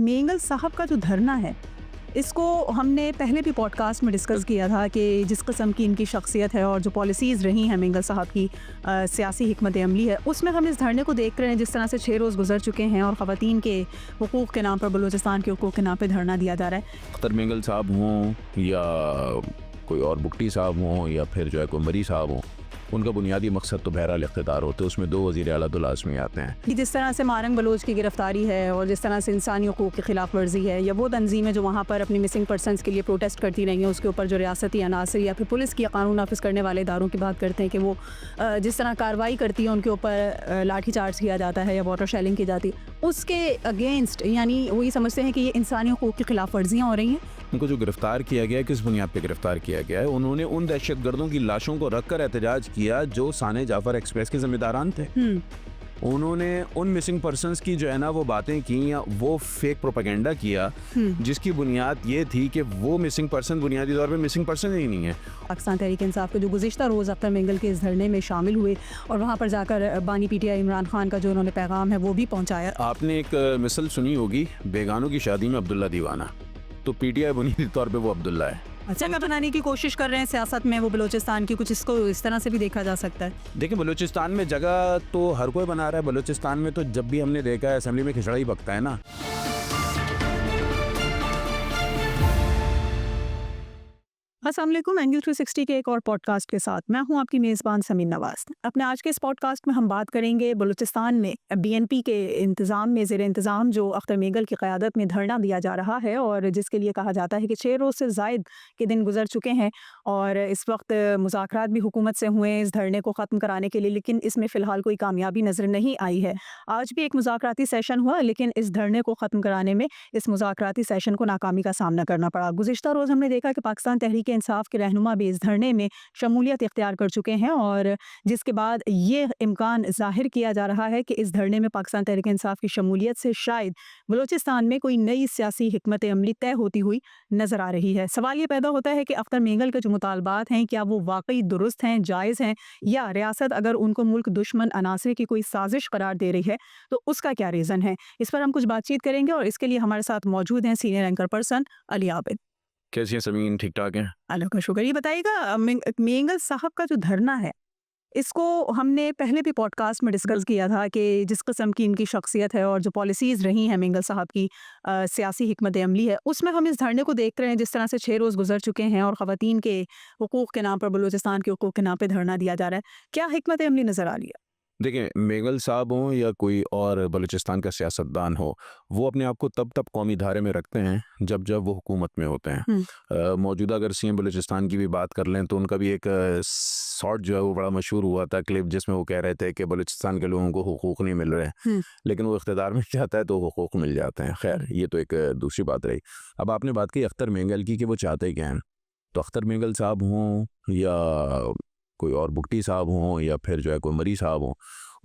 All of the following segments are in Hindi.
मेंगल साहब का जो धरना है, इसको हमने पहले भी पॉडकास्ट में डिस्कस किया था कि जिस किस्म की इनकी शख्सियत है और जो पॉलिसीज़ रही हैं मेंगल साहब की सियासी हिकमत अमली है, उसमें हम इस धरने को देख रहे हैं जिस तरह से 6 रोज़ गुजर चुके हैं और ख़वातीन के हुकूक़ के नाम पर, बलूचिस्तान के हुकूक़ के नाम पर धरना दिया जा रहा है। अख्तर मेंगल साहब हों या कोई और बुगटी साहब हों या फिर जो है कोई मरी साहब हों, उनका बुनियादी मकसद तो बहरहाल इख्तिदार होते हैं, उसमें 2 वज़ीर आला तो लाज़मी आते हैं कि जिस तरह से मारंग बलोच की गिरफ्तारी है और जिस तरह से इंसानी हुकूक़ की खिलाफ वर्जी है, या वो तंजीमें जो वहाँ पर अपनी मिसिंग पर्सनस के लिए प्रोटेस्ट करती रही हैं, उसके ऊपर जो रियासती अनासर या फिर पुलिस की कानून नाफिज करने वाले इदारों की बात करते हैं कि वो जिस तरह कार्रवाई करती है उनके ऊपर लाठी चार्ज किया जाता है या वाटर शेलिंग की जाती है, उसके अगेंस्ट यानी वही समझते हैं कि ये इंसानी हुकूक़ की खिलाफ वर्जियाँ हो रही हैं। उनको जो गिरफ्तार किया गया है, किस बुनियाद पे गिरफ्तार किया गया है? उन्होंने उन दहशतगर्दों की लाशों को रख कर एहतजाज किया जो साने जाफर एक्सप्रेस के जिम्मेदारान थे। उन्होंने उन मिसिंग पर्सनस की जो है ना वो बातें की या वो फेक प्रोपेगेंडा किया जिसकी बुनियाद ये थी कि वो मिसिंग पर्सन बुनियादी तौर पे मिसिंग पर्सन ही नहीं है। पाकिस्तान तहरीक इंसाफ के जो गुज़िश्ता रोज़ अख्तर मेंगल के इस धरने में शामिल हुए और वहाँ पर जाकर बानी PTI इमरान खान का जो उन्होंने पैगाम है वो भी पहुँचाया। आपने एक मिसल सुनी होगी, बेगानों की शादी में अब्दुल्ला दीवाना, तो PTI बुनियादी तौर पे वो अब्दुल्ला है। जगह बनाने की कोशिश कर रहे हैं सियासत में वो बलूचिस्तान की, कुछ इसको इस तरह से भी देखा जा सकता है। देखिए, बलूचिस्तान में जगह तो हर कोई बना रहा है। बलूचिस्तान में तो जब भी हमने देखा है असेंबली में खिचड़ा ही पकता है ना। अस्सलाम वालेकुम, एंगल 360 के एक और पॉडकास्ट के साथ मैं हूं आपकी मेज़बान समीन नवाज़। अपने आज के इस पॉडकास्ट में हम बात करेंगे बलूचिस्तान में BNP के इंतज़ाम में ज़ेर इंतज़ाम जो अख्तर मेंगल की क़यादत में धरना दिया जा रहा है और जिसके लिए कहा जाता है कि 6 रोज़ से ज़ायद के दिन गुजर चुके हैं और इस वक्त मुज़ाकरात भी हुकूमत से हुए इस धरने को ख़त्म कराने के लिए, लेकिन इसमें फ़िलहाल कोई कामयाबी नज़र नहीं आई है। आज भी एक मुज़ाकराती सेशन हुआ, लेकिन इस धरने को ख़त्म कराने में इस मुज़ाकराती सेशन को नाकामी का सामना करना पड़ा। गुज़िश्ता रोज़ हमने देखा कि पाकिस्तान तहरीक इंसाफ के रहनुमा भी इस धरने में शमूलियत इख्तियार कर चुके हैं और जिसके बाद ये इम्कान जाहिर किया जा रहा है कि इस धरने में पाकिस्तान तहरीक इंसाफ की शमूलियत से शायद बलूचिस्तान में कोई नई सियासी हिकमत अमली तय होती हुई नजर आ रही है। सवाल ये पैदा होता है कि अख्तर मेंगल के जो मुतालबात हैं क्या वो वाकई दुरुस्त हैं, जायज़ हैं, या रियासत अगर उनको मुल्क दुश्मन अनासर की कोई साजिश करार दे रही है तो उसका क्या रीज़न है। इस पर हम कुछ बातचीत करेंगे और इसके लिए हमारे साथ मौजूद हैं senior anchor person Ali Abid. कैसी है समीन? ठीक ठाक है, अल्लाह का शुक्र। ये बताइएगा, मेंगल साहब का जो धरना है, इसको हमने पहले भी पॉडकास्ट में डिस्कस किया था कि जिस किस्म की इनकी शख्सियत है और जो पॉलिसीज़ रही हैं मेंगल साहब की सियासी हिकमत अमली है, उसमें हम इस धरने को देख रहे हैं जिस तरह से 6 रोज़ गुजर चुके हैं और ख़वातीन के हुकूक़ के नाम पर, बलूचिस्तान के हुकूक़ के नाम पर धरना दिया जा रहा है। क्या हिकमत अमली नज़र आ रही है? देखिए, मेंगल साहब हों या कोई और बलूचिस्तान का सियासतदान हो, वो अपने आप को तब कौमी धारे में रखते हैं जब वो हुकूमत में होते हैं। मौजूदा अगर CM बलूचिस्तान की भी बात कर लें तो उनका भी एक शॉट जो है वो बड़ा मशहूर हुआ था, क्लिप, जिसमें वो कह रहे थे कि बलूचिस्तान के लोगों को हुकूक नहीं मिल रहे, लेकिन वो इख्तिदार में जाता है तो हुकूक मिल जाते हैं। खैर, ये तो एक दूसरी बात रही। अब आपने बात की अख्तर मेंगल की कि वो चाहते क्या हैं, तो अख्तर मेंगल साहब हों या कोई और बुगटी साहब हों या फिर जो है कोई मरी साहब हों,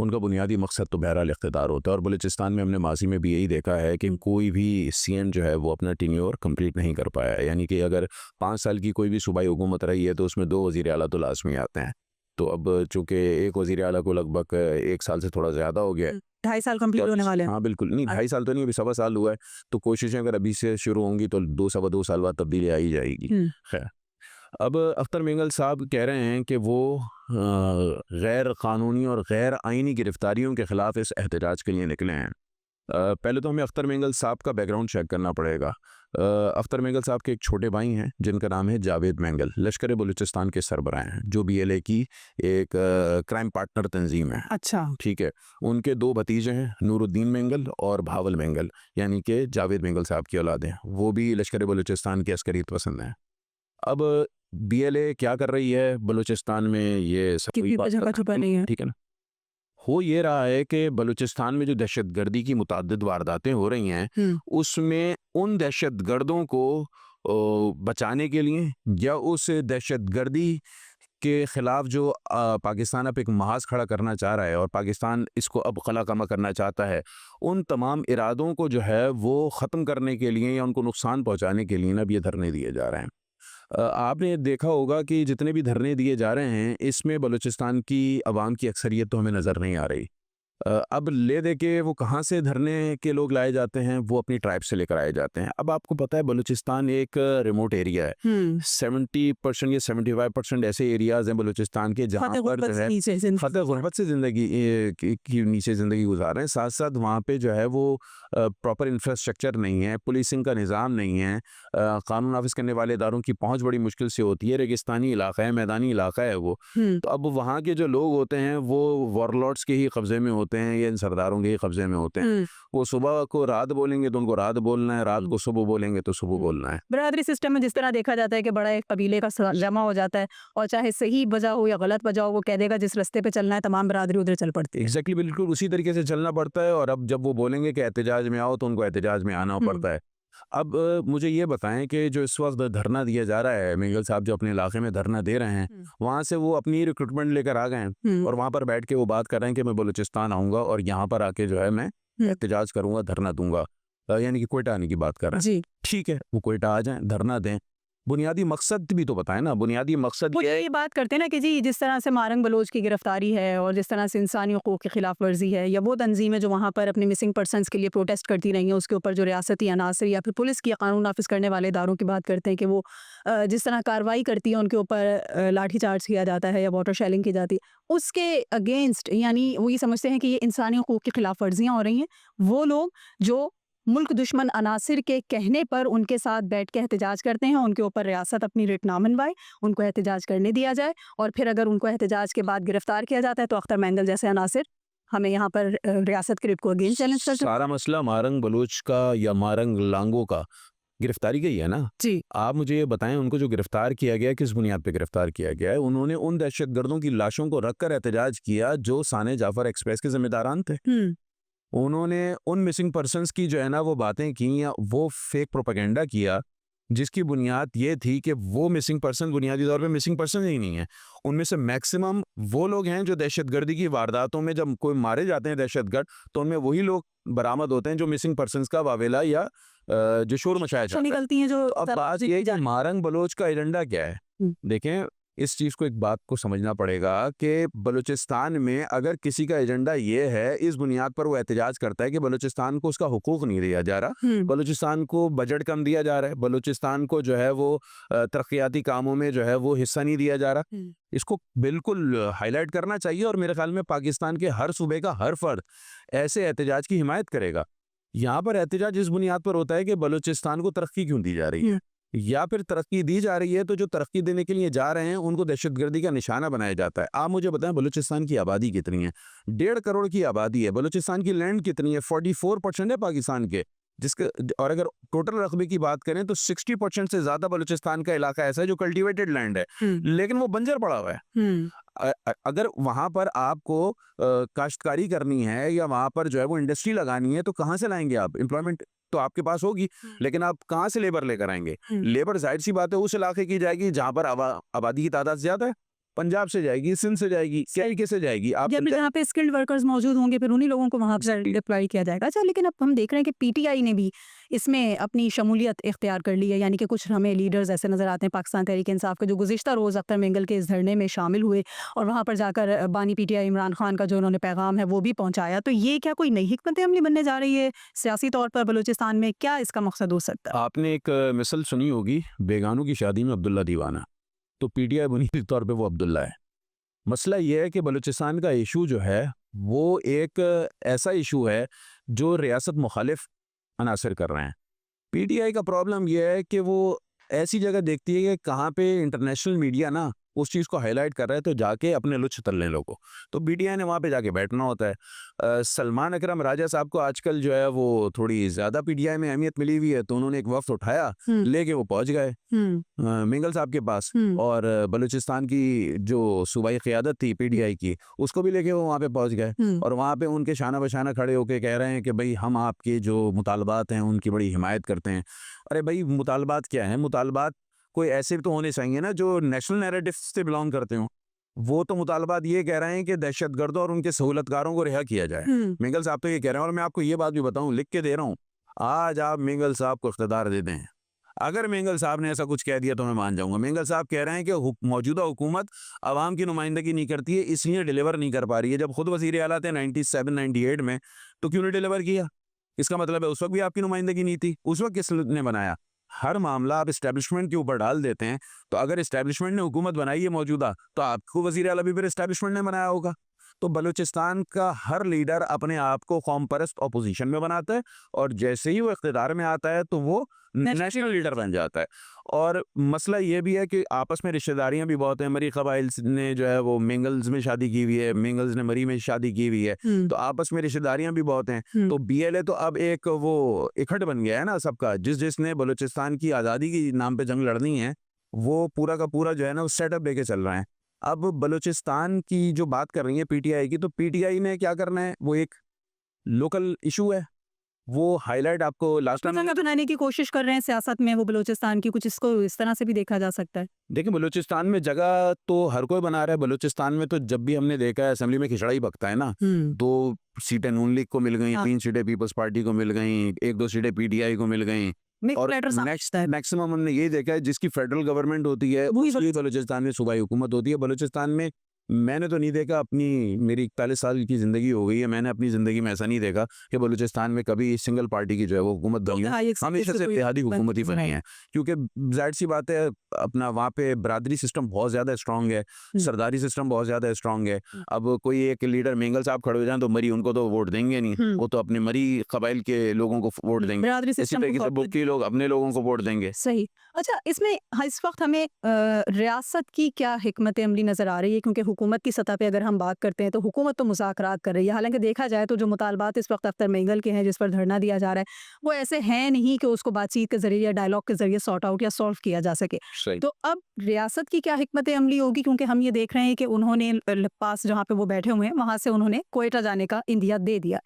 उनका बुनियादी मकसद तो बहरहाल इख्तिदार होता है। और बलूचिस्तान में हमने माजी में भी यही देखा है कि कोई भी CM जो है वो अपना टेन्योर कंप्लीट नहीं कर पाया है। यानी कि अगर 5 साल की कोई भी सूबाई हुकूमत रही है तो उसमें 2 वज़ीर आला तो लाजमी आते हैं। तो अब चूँकि एक वज़ीर आला को लगभग 1 साल से थोड़ा ज़्यादा हो गया है, 2.5 साल कंप्लीट होने वाले हैं। हाँ बिल्कुल, नहीं 2.5 साल तो नहीं, अभी 1.25 साल हुआ है, तो कोशिशें अगर अभी से शुरू होंगी तो 2-2.25 साल बाद तब्दीली आ ही जाएगी। खैर, अब अख्तर मेंगल साहब कह रहे हैं कि वो गैर कानूनी और गैर आइनी गिरफ्तारियों के ख़िलाफ़ इस एहतजाज के लिए निकले हैं। पहले तो हमें अख्तर मेंगल साहब का बैकग्राउंड चेक करना पड़ेगा। अख्तर मेंगल साहब के एक छोटे भाई हैं जिनका नाम है जावेद मेंगल, लश्कर बलूचिस्तान के सरबराह हैं, जो BLA की एक क्राइम पार्टनर तंजीम है। अच्छा, ठीक है। उनके 2 भतीजे हैं, नूरुद्दीन मेंगल और भावल मेंगल, यानी कि जावेद मेंगल साहब की औलादें, वो भी लश्कर बलूचिस्तान के अस्करियत पसंद हैं। अब BLA क्या कर रही है बलूचिस्तान में, ये सब किसी जगह छुपा नहीं है, ठीक है ना। हो ये रहा है कि बलूचिस्तान में जो दहशतगर्दी की मुताद्दिद वारदातें हो रही हैं, उसमें उन दहशतगर्दों को बचाने के लिए या उस दहशतगर्दी के ख़िलाफ़ जो पाकिस्तान अब एक महाज खड़ा करना चाह रहा है और पाकिस्तान इसको अब कलाकमा करना चाहता है, उन तमाम इरादों को जो है वो ख़त्म करने के लिए या उनको नुकसान पहुँचाने के लिए ना अब ये धरने दिए जा रहे हैं। आपने देखा होगा कि जितने भी धरने दिए जा रहे हैं इसमें बलूचिस्तान की आवाम की अक्सरियत तो हमें नज़र नहीं आ रही। अब ले दे के वो कहाँ से धरने के लोग लाए जाते हैं, वो अपनी ट्राइब से लेकर आए जाते हैं। अब आपको पता है बलूचिस्तान एक रिमोट एरिया है, 70% या 75% ऐसे एरियाज हैं बलूचिस्तान के जहाँ पर जो है फतह गुरबत से जिंदगी की नीचे ज़िंदगी गुजार रहे हैं। साथ साथ वहाँ पे जो है वो प्रॉपर इंफ्रास्ट्रक्चर नहीं है, पुलिसिंग का निज़ाम नहीं है, कानून नाफिज करने वाले इदारों की पहुँच बड़ी मुश्किल से होती है, रेगिस्तानी इलाका है, मैदानी इलाका है वो। तो अब वहाँ के जो लोग होते हैं वो वॉरलॉर्ड्स के ही कब्जे में होते हैं या इन सरदारों के ही कब्जे में होते हैं। वो सुबह को रात बोलेंगे तो उनको रात बोलना है, रात को सुबह बोलेंगे तो सुबह बोलना है। बरादरी सिस्टम में जिस तरह देखा जाता है कि बड़ा एक कबीले का जमा हो जाता है और चाहे सही वजह हो या गलत वजह हो, वो कह देगा जिस रास्ते पे चलना है तमाम बरादरी उधर चल पड़ती है। एग्जैक्टली, बिल्कुल उसी तरीके से चलना पड़ता है। और अब जब वो बोलेंगे कि एहतजाज में आओ तो उनको एहतजाज में आना पड़ता है। अब मुझे ये बताएं कि जो इस वक्त धरना दिया जा रहा है, मिंगल साहब जो अपने इलाके में धरना दे रहे हैं, वहाँ से वो अपनी रिक्रूटमेंट लेकर आ गए हैं और वहाँ पर बैठ के वो बात कर रहे हैं कि मैं बलूचिस्तान आऊँगा और यहाँ पर आके जो है मैं एहतजाज करूँगा, धरना दूंगा, यानी कि कोयटा आने की बात कर रहे हैं। ठीक है, वो कोयटा आ जाएं, धरना दें, बुनियादी मकसद भी तो बताएं ना। बुनियादी मकसद ये बात करते हैं ना कि जी जिस तरह से मारंग बलोच की गिरफ्तारी है और जिस तरह से इंसानी हकूक़ की खिलाफ वर्जी है, या वो तंजीमें जो वहाँ पर अपने मिसिंग पर्सनस के लिए प्रोटेस्ट करती रही हैं, उसके ऊपर जो रियासती अनासर या फिर पुलिस की कानून नाफिज करने वाले इदारों की बात करते हैं कि वो जिस तरह कार्रवाई करती है उनके ऊपर लाठी चार्ज किया जाता है या वाटर शेलिंग की जाती है, उसके अगेंस्ट यानी वो ये समझते हैं कि ये इंसानी हकूक़ की खिलाफ वर्जियाँ हो रही हैं। वो लोग जो मुल्क दुश्मन अनासिर के कहने पर उनके साथ बैठ के एहतजाज करते हैं, उनके ऊपर रियासत अपनी रिट ना मनवाए, उनको एहतजाज करने दिया जाए, और फिर अगर उनको एहतजाज के बाद गिरफ्तार किया जाता है तो अख्तर मैंगल जैसे अनासिर हमें यहाँ पर रियासत की रिट को अगेन चैलेंज करते हैं। सारा मसला मारंग बलोच का या मारंग लांगों का गिरफ्तारी का ही है ना जी। आप मुझे ये बताएं, उनको जो गिरफ्तार किया गया किस बुनियाद पे गिरफ्तार किया गया है? उन्होंने उन दहशतगर्दों की लाशों को रखकर एहतजाज किया जो साने जाफर एक्सप्रेस के जिम्मेदारान थे। उन्होंने उन मिसिंग पर्सन्स की जो है ना वो बातें की या वो फेक प्रोपेगेंडा किया जिसकी बुनियाद ये थी कि वो मिसिंग पर्सन बुनियादी तौर पे मिसिंग पर्सन ही नहीं है। उनमें से मैक्सिमम वो लोग हैं जो दहशतगर्दी की वारदातों में जब कोई मारे जाते हैं दहशतगर्द, तो उनमें वही लोग बरामद होते हैं जो मिसिंग पर्सन्स का वावेला या जो शोर मचाया जाता है निकलती हैं। जो अब बात ये है कि मारंग बलोच का एजेंडा क्या है। देखें, इस चीज़ को एक बात को समझना पड़ेगा कि बलूचिस्तान में अगर किसी का एजेंडा ये है, इस बुनियाद पर वो एहतजाज करता है कि बलूचिस्तान को उसका हुकूक नहीं दिया जा रहा, बलूचिस्तान को बजट कम दिया जा रहा है, बलूचिस्तान को जो है वो तरक्याती कामों में जो है वो हिस्सा नहीं दिया जा रहा, इसको बिल्कुल हाईलाइट करना चाहिए। और मेरे ख्याल में पाकिस्तान के हर सूबे का हर फर्द ऐसे एहतजाज की हिमायत करेगा। यहाँ पर एहतजाज इस बुनियाद पर होता है कि बलूचिस्तान को तरक्की क्यों दी जा रही है, या फिर तरक्की दी जा रही है तो जो तरक्की देने के लिए जा रहे हैं उनको दहशतगर्दी का निशाना बनाया जाता है। आप मुझे बताएं बलूचिस्तान की आबादी कितनी है? 1.5 करोड़ की आबादी है। बलूचिस्तान की लैंड कितनी है? 44% है पाकिस्तान के, जिसके और अगर टोटल रकबे की बात करें तो 60% से ज्यादा बलूचिस्तान का इलाका ऐसा है जो कल्टीवेटेड लैंड है, लेकिन वो बंजर पड़ा हुआ है। अगर वहां पर आपको काश्तकारी करनी है या वहां पर जो है वो इंडस्ट्री लगानी है तो कहाँ से लाएंगे आप? एम्प्लॉयमेंट तो आपके पास होगी, लेकिन आप कहाँ से लेबर लेकर आएंगे? लेबर जाहिर सी बात है उस इलाके की जाएगी जहां पर आबादी की तादाद ज्यादा है। पंजाब से जाएगी, सिंध से जाएगी, कैसे से जाएगी? आप जहाँ पे स्किल्ड वर्कर्स मौजूद होंगे फिर उन्हीं लोगों को वहाँ पर डिप्लॉय किया जाएगा। अच्छा, लेकिन अब हम देख रहे हैं कि पीटीआई ने भी इसमें अपनी शमूलियत इख्तियार कर ली है, यानी कि कुछ हमें लीडर्स ऐसे नजर आते हैं पाकिस्तान तहरीक इंसाफ के जो गुज़िश्ता रोज़ अख्तर मैंगल के इस धरने में शामिल हुए और वहाँ पर जाकर बानी पीटीआई इमरान खान का जो उन्होंने पैगाम है वो भी पहुँचाया। तो ये क्या कोई नई हिकमत अमली बनने जा रही है सियासी तौर पर बलूचिस्तान में? क्या इसका मकसद हो सकता है? आपने एक मिसल सुनी होगी, बेगानों की शादी में अब्दुल्ला दीवाना, तो पीटीआई बुनियादी तौर पर वो अब्दुल्ला है। मसला ये है कि बलूचिस्तान का इशू जो है वो एक ऐसा इशू है जो रियासत मुखालिफ अनासर कर रहे हैं। पीटीआई का प्रॉब्लम ये है कि वो ऐसी जगह देखती है कि कहाँ पे इंटरनेशनल मीडिया ना उस चीज़ को हाईलाइट कर रहा है तो जाके अपने लुत्फ तल लें लोगों, तो पीटीआई ने वहाँ पे जाके बैठना होता है। सलमान अकरम राजा साहब को आजकल जो है वो थोड़ी ज़्यादा पीटीआई में अहमियत मिली हुई है, तो उन्होंने एक वक्त उठाया, लेके वो पहुँच गए मिंगल साहब के पास, और बलूचिस्तान की जो सूबाई क़यादत थी पीटीआई की उसको भी लेके वो वहाँ पे पहुँच गए और वहाँ पे उनके शाना बशाना खड़े होके कह रहे हैं कि भाई हम आपके जो मुतालबात हैं उनकी बड़ी हिमायत करते हैं। अरे भाई, मुतालबात क्या है? मुतालबात कोई ऐसे तो होने चाहिए ना जो नेशनल नैरेटिव से बिलोंग करते हो। वो तो मुतालबात ये कह रहे हैं कि दहशतगर्दों और उनके सहूलतकारों को रिहा किया जाए। मिंगल साहब तो ये कह रहे हैं, और मैं आपको ये बात भी बताऊं, लिख के दे रहा हूं, आज आप मिंगल साहब को इख्तियार दे दें, अगर मेंगल साहब ने ऐसा कुछ कह दिया तो मैं मान जाऊंगा। मेंगल साहब कह रहे हैं कि मौजूदा हुकूमत आवाम की नुमाइंदगी नहीं करती है, इसलिए डिलीवर नहीं कर पा रही है। जब खुद वज़ीर आला थे 97-98 में, तो क्यों नहीं डिलीवर किया? इसका मतलब है उस वक्त भी आपकी नुमाइंदगी नहीं थी। उस वक्त किसने बनाया? हर मामला आप इस्टेब्लिशमेंट के ऊपर डाल देते हैं। तो अगर इस्टेब्लिशमेंट ने हुकूमत बनाई है मौजूदा, तो आपको वज़ीर आला भी फिर इस्टेब्लिशमेंट ने बनाया होगा। तो बलूचिस्तान का हर लीडर अपने आप को कौम परस्त अपोजिशन में बनाता है, और जैसे ही वो इख्तिदार में आता है तो वो नेशनल लीडर बन जाता है। और मसला ये भी है कि आपस में रिश्तेदारियां भी बहुत हैं। मरी कबाइल ने जो है वो मेंगल्स में शादी की हुई है, मेंगल्स ने मरी में शादी की हुई है, तो आपस में रिश्तेदारियां भी बहुत हैं। तो BLA तो अब एक वो इकट्ठ बन गया है ना सबका। जिसने बलूचिस्तान की आज़ादी की नाम पे जंग लड़नी है, वो पूरा का पूरा जो है ना वो सेटअप लेके चल रहे हैं। अब बलूचिस्तान की जो बात कर रही है PTI की, तो PTI ने क्या करना है, वो एक लोकल इशू है, वो हाईलाइट आपको लास्ट टाइम जगह बनाने की कोशिश कर रहे हैं सियासत में वो बलूचिस्तान की, कुछ इसको इस तरह से भी देखा जा सकता है। देखिए, बलूचिस्तान में जगह तो हर कोई बना रहा है। बलूचिस्तान में तो जब भी हमने देखा है असेंबली में खिचड़ा ही पकता है ना। 2 सीटें नून लीग को मिल गई, 3 सीटें पीपल्स पार्टी को मिल गई, 1-2 सीटें PTI को मिल गई, और मैक्सिमम हमने ये देखा है जिसकी फेडरल गवर्नमेंट होती है उसकी बलूचिस्तान में सूबाई हुकूमत होती है। बलूचिस्तान में मैंने तो नहीं देखा, मेरी 41 साल की ज़िंदगी हो गई है, मैंने अपनी ज़िंदगी में ऐसा नहीं देखा कि बलूचिस्तान में कभी सिंगल पार्टी की जो है वो हुकूमत बनी है। हमेशा से इत्तेहादी हुकूमत ही बनी है, क्योंकि जाहिर सी बात है अपना वहाँ पे बरादरी सिस्टम बहुत ज़्यादा स्ट्रॉन्ग है, सरदारी सिस्टम बहुत ज़्यादा स्ट्रॉन्ग है। अब कोई एक लीडर मेंगल साहब खड़े हो जाए तो मरी उनको तो वोट देंगे नहीं, वो तो अपने मरी कबाइल के लोगों को वोट देंगे। इसी तरीके से बुक्की लोग अपने लोगों को वोट देंगे। सही। अच्छा, इसमें इस वक्त हमें रियासत की क्या हिकमत अमली नज़र आ रही है? क्योंकि हुकूमत की सतह पे अगर हम बात करते हैं तो हुकूमत तो मुज़ाकरात कर रही है। हालांकि देखा जाए तो जो मुतालबात इस वक्त अख्तर मेंगल के हैं, जिस पर धरना दिया जा रहा है, वो ऐसे हैं नहीं कि उसको बातचीत के जरिए या डायलॉग के जरिए सॉर्ट आउट या सॉल्व किया जा सके। तो अब रियासत की क्या हिकमत अमली होगी? क्योंकि हम ये देख रहे हैं कि उन्होंने पास जहाँ पे वो बैठे हुए हैं वहाँ से उन्होंने कोयटा जाने का इंदिया दे दिया।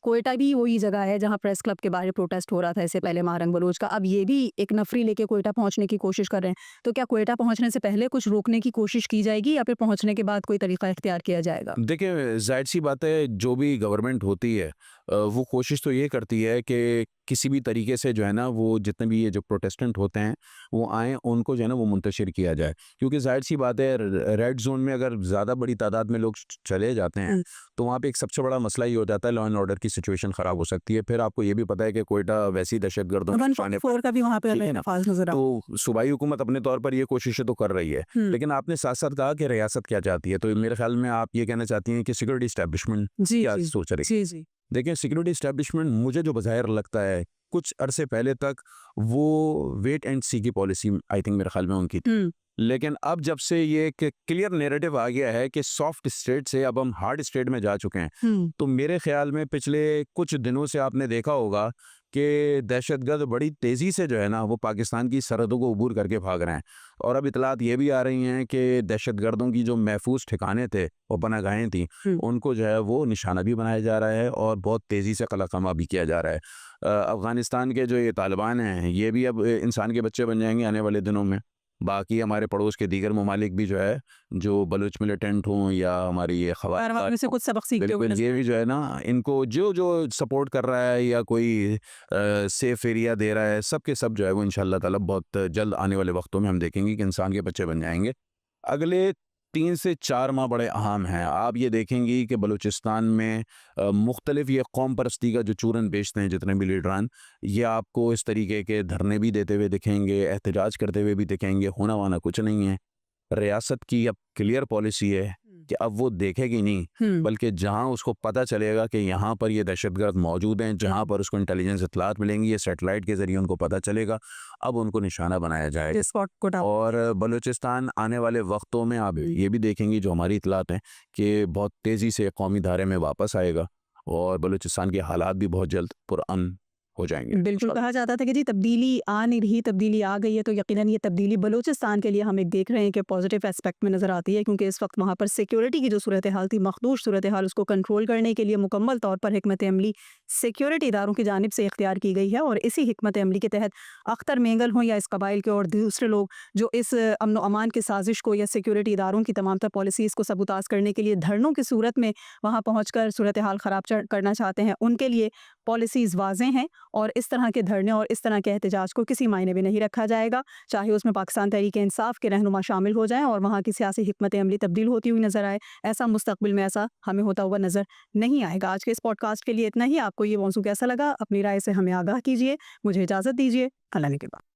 कोयटा भी वही जगह है जहाँ प्रेस क्लब के बाहर प्रोटेस्ट हो रहा था इससे पहले महारंग बलोच का। अब ये भी एक नफरी लेके कोयटा पहुंचने की कोशिश कर रहे हैं। तो क्या कोयटा पहुंचने से पहले कुछ रोकने की कोशिश की जाएगी या फिर पहुंचने के बाद कोई तरीका इख्तियार किया जाएगा? देखिए, जाहिर सी बात है जो भी गवर्नमेंट होती है वो कोशिश तो ये करती है कि किसी भी तरीके से जो है ना वो जितने भी ये जो प्रोटेस्टेंट होते हैं वो आएँ, उनको जो है ना वो मुंतशिर किया जाए। क्योंकि जाहिर सी बात है रेड जोन में अगर ज़्यादा बड़ी तादाद में लोग चले जाते हैं तो वहाँ पे एक सबसे बड़ा मसला ये हो जाता है, लॉ एंड ऑर्डर की सिचुएशन ख़राब हो सकती है। फिर आपको ये भी पता है कि कोयटा वैसी दहशतगर्दों का भी वहाँ पे नफाज नजर आ, तो सूबाई हुकूमत अपने तौर पर ये कोशिशें तो कर रही है। लेकिन आपने साथ साथ कहा कि रियासत क्या चाहती है, तो मेरे ख्याल में आप ये कहना चाहती हैं कि सिक्योरिटी इस्टेब्लिशमेंट क्या सोच रही है। देखिए, सिक्योरिटी इस्टेब्लिशमेंट मुझे जो बज़ाहिर लगता है कुछ अरसे पहले तक वो वेट एंड सी की पॉलिसी आई थिंक मेरे ख्याल में उनकी थी। लेकिन अब जब से ये क्लियर नैरेटिव आ गया है कि सॉफ्ट स्टेट से अब हम हार्ड स्टेट में जा चुके हैं, तो मेरे ख्याल में पिछले कुछ दिनों से आपने देखा होगा कि दहशतगर्द बड़ी तेज़ी से जो है ना वो पाकिस्तान की सरहदों को अबूर करके भाग रहे हैं। और अब इतलात ये भी आ रही हैं कि दहशतगर्दों की जो महफूज ठिकाने थे और पनाहगाहें थी उनको जो है वो निशाना भी बनाया जा रहा है और बहुत तेज़ी से कलाकमा भी किया जा रहा है। अफ़गानिस्तान के जो ये तालिबान हैं ये भी अब इंसान के बच्चे बन जाएंगे आने वाले दिनों में। बाकी हमारे पड़ोस के दीगर ममालिक भी जो है जो बलूच मिलिटेंट हों या हमारी ये खवातीन से कुछ सबक सीखते हुए ये भी जो है ना इनको जो जो सपोर्ट कर रहा है या कोई सेफ एरिया दे रहा है, सब के सब जो है वो इंशाल्लाह ताला बहुत जल्द आने वाले वक्तों में हम देखेंगे कि इंसान के बच्चे बन जाएंगे। अगले 3 से 4 माह बड़े अहम हैं। आप ये देखेंगी कि बलूचिस्तान में मुख्तलिफ ये कौम परस्ती का जो चूरन बेचते हैं जितने भी लीडरान, ये आपको इस तरीके के धरने भी देते हुए दिखेंगे, एहतजाज करते हुए भी दिखेंगे। होना वाना कुछ नहीं है। रियासत की अब क्लियर पॉलिसी है कि अब वो देखेगी नहीं, बल्कि जहां उसको पता चलेगा कि यहाँ पर ये दहशतगर्द मौजूद हैं, जहां पर उसको इंटेलिजेंस इत्तलात मिलेंगी, ये सैटेलाइट के जरिए उनको पता चलेगा, अब उनको निशाना बनाया जाएगा। और बलूचिस्तान आने वाले वक्तों में आप ये भी देखेंगी जो हमारी इत्तलात हैं कि बहुत तेज़ी से कौमी धारे में वापस आएगा और बलूचिस्तान के हालात भी बहुत जल्द पुरअमन हो जाएंगे। बिल्कुल कहा जाता था कि जी तब्दीली आ नहीं रही, तब्दीली आ गई है, तो यकीनन ये तब्दीली बलूचिस्तान के लिए हम एक देख रहे हैं कि पॉजिटिव एस्पेक्ट में नज़र आती है, क्योंकि इस वक्त वहाँ पर सिक्योरिटी की जो सूरत हाल थी, मखदूश सूरत हाल, उसको कंट्रोल करने के लिए मुकम्मल तौर पर हिकमत अमली सिक्योरिटी इदारों की जानिब से इख्तियार की गई है। और इसी हिकमत अमली के तहत अख्तर मेंगल हों या इस कबाइल के और दूसरे लोग जो इस अमन अमान की साजिश को या सिक्योरिटी इदारों की तमाम तर पॉलिसीज़ को सबूताज करने के लिए धरनों की सूरत में वहाँ पहुँच कर सूरत हाल ख़राब करना चाहते हैं, उनके लिए पॉलिसीज़ वाज़ेह हैं और इस तरह के धरने और इस तरह के एहतजाज को किसी मायने में नहीं रखा जाएगा, चाहे उसमें पाकिस्तान तहरीक इंसाफ के रहनुमा शामिल हो जाएं और वहाँ की सियासी हिकमत अमली तब्दील होती हुई नजर आए। ऐसा मुस्तकबिल में ऐसा हमें होता हुआ नजर नहीं आएगा। आज के इस पॉडकास्ट के लिए इतना ही। आपको ये मौजू कैसा लगा, अपनी राय से हमें आगाह कीजिए। मुझे इजाज़त दीजिए। अल्लाह ने के बाद।